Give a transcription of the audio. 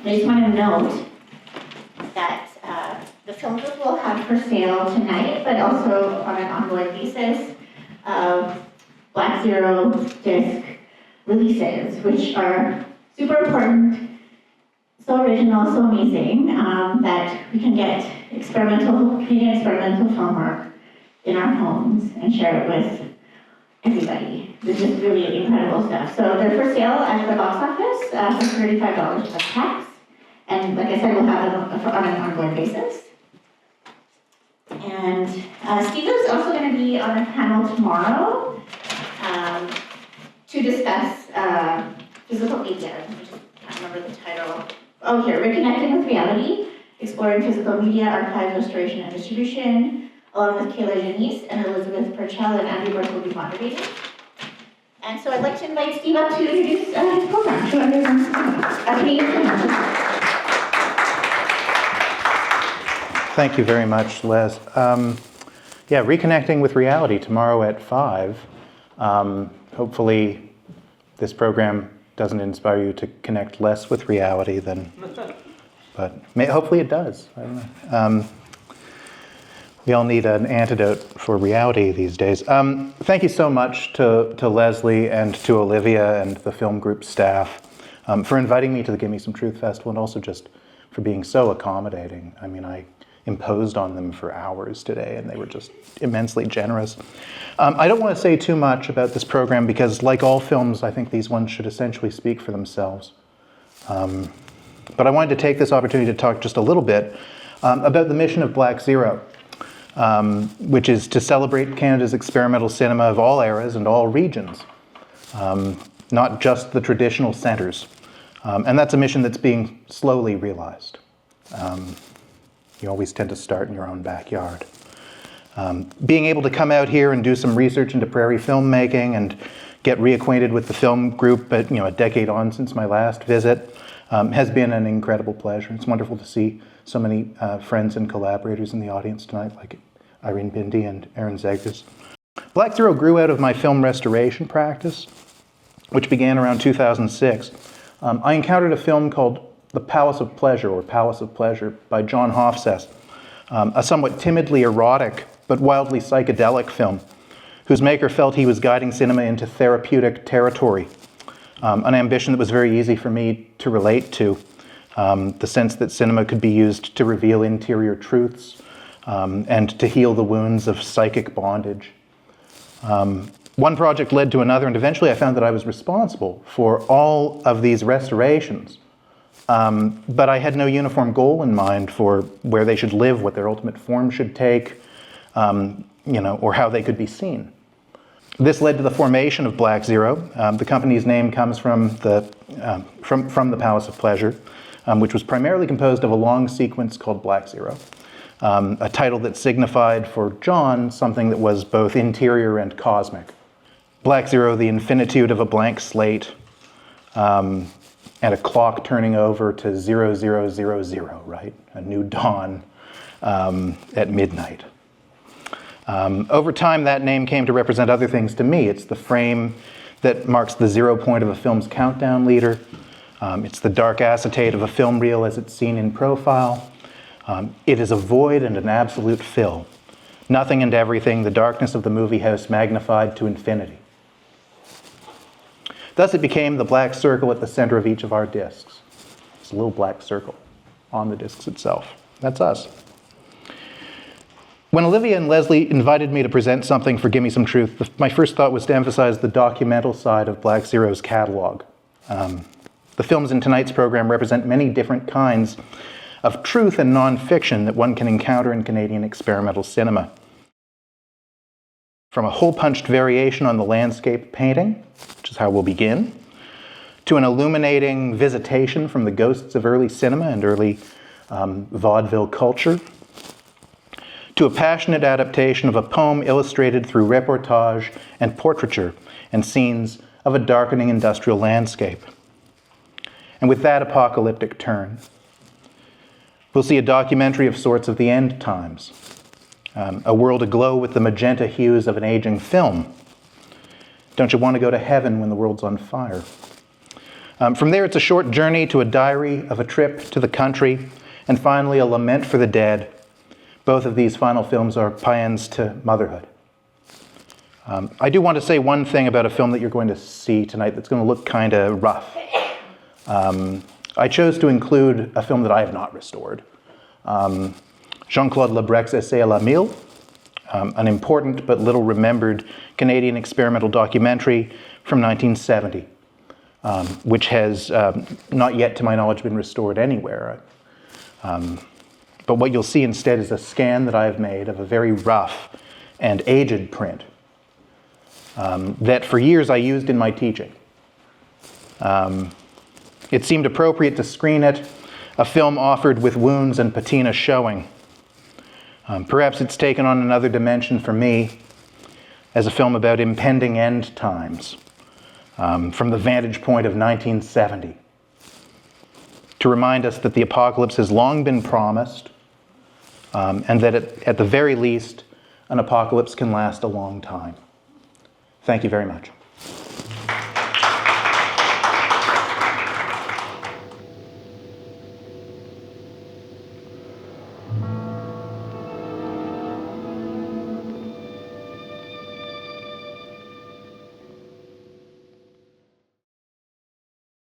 I just want to note that the film group will have for sale tonight, but also on an ongoing basis, Black Zero disc releases, which are super important, so original, so amazing, that we can get Canadian experimental film work in our homes and share it with everybody. This is really incredible stuff. So they're for sale at the box office for $35 plus tax. And like I said, we'll have them on an ongoing basis. And Steve is also going to be on a panel tomorrow to discuss physical media. I just can't remember the title. Oh, here, Reconnecting with Reality, Exploring Physical Media, Archive, Restoration, and Distribution, along with Kayla Janice and Elizabeth Purcell and Andrew Burke will be moderating. And so I'd like to invite Steve up to introduce his program to everyone. Thank you very much, Les. Yeah, Reconnecting with Reality tomorrow at 5. Hopefully this program doesn't inspire you to connect less with reality than, but hopefully it does. I don't know. We all need an antidote for reality these days. Thank you so much to Leslie and to Olivia and the film group staff for inviting me to the Gimme Some Truth Festival, and also just for being so accommodating. I mean, I imposed on them for hours today, and they were just immensely generous. I don't want to say too much about this program because, like all films, I think these ones should essentially speak for themselves. But I wanted to take this opportunity to talk just a little bit about the mission of Black Zero, which is to celebrate Canada's experimental cinema of all eras and all regions, not just the traditional centers. And that's a mission that's being slowly realized. You always tend to start in your own backyard. Being able to come out here and do some research into prairie filmmaking and get reacquainted with the film group, but a decade on since my last visit, has been an incredible pleasure. It's wonderful to see so many friends and collaborators in the audience tonight, like Irene Bindi and Aaron Zegers. Black Zero grew out of my film restoration practice, which began around 2006. I encountered a film called The Palace of Pleasure, or Palace of Pleasure, by John Hofstede, a somewhat timidly erotic but wildly psychedelic film, whose maker felt he was guiding cinema into therapeutic territory, an ambition that was very easy for me to relate to, the sense that cinema could be used to reveal interior truths and to heal the wounds of psychic bondage. One project led to another, and eventually I found that I was responsible for all of these restorations. But I had no uniform goal in mind for where they should live, what their ultimate form should take, or how they could be seen. This led to the formation of Black Zero. The company's name comes from the Palace of Pleasure, which was primarily composed of a long sequence called Black Zero, a title that signified for John something that was both interior and cosmic. Black Zero, the infinitude of a blank slate, and a clock turning over to 0000, right? A new dawn at midnight. Over time, that name came to represent other things to me. It's the frame that marks the 0 point of a film's countdown leader. It's the dark acetate of a film reel as it's seen in profile. It is a void and an absolute fill. Nothing and everything, the darkness of the movie house magnified to infinity. Thus it became the black circle at the center of each of our discs. It's a little black circle on the discs itself. That's us. When Olivia and Leslie invited me to present something for Gimme Some Truth, my first thought was to emphasize the documental side of Black Zero's catalog. The films in tonight's program represent many different kinds of truth and nonfiction that one can encounter in Canadian experimental cinema. From a hole-punched variation on the landscape painting, which is how we'll begin, to an illuminating visitation from the ghosts of early cinema and early vaudeville culture, to a passionate adaptation of a poem illustrated through reportage and portraiture and scenes of a darkening industrial landscape. And with that apocalyptic turn, we'll see a documentary of sorts of the end times, a world aglow with the magenta hues of an aging film. Don't you want to go to heaven when the world's on fire? From there, it's a short journey to a diary of a trip to the country, and finally, a lament for the dead. Both of these final films are paeans to motherhood. I do want to say one thing about a film that you're going to see tonight that's going to look kind of rough. I chose to include a film that I have not restored. Jean-Claude Labrecque's Essai la mille, an important but little remembered Canadian experimental documentary from 1970, which has not yet, to my knowledge, been restored anywhere. But what you'll see instead is a scan that I've made of a very rough and aged print that for years I used in my teaching. It seemed appropriate to screen it, a film offered with wounds and patina showing. Perhaps it's taken on another dimension for me as a film about impending end times from the vantage point of 1970, to remind us that the apocalypse has long been promised and that at the very least, an apocalypse can last a long time. Thank you very much.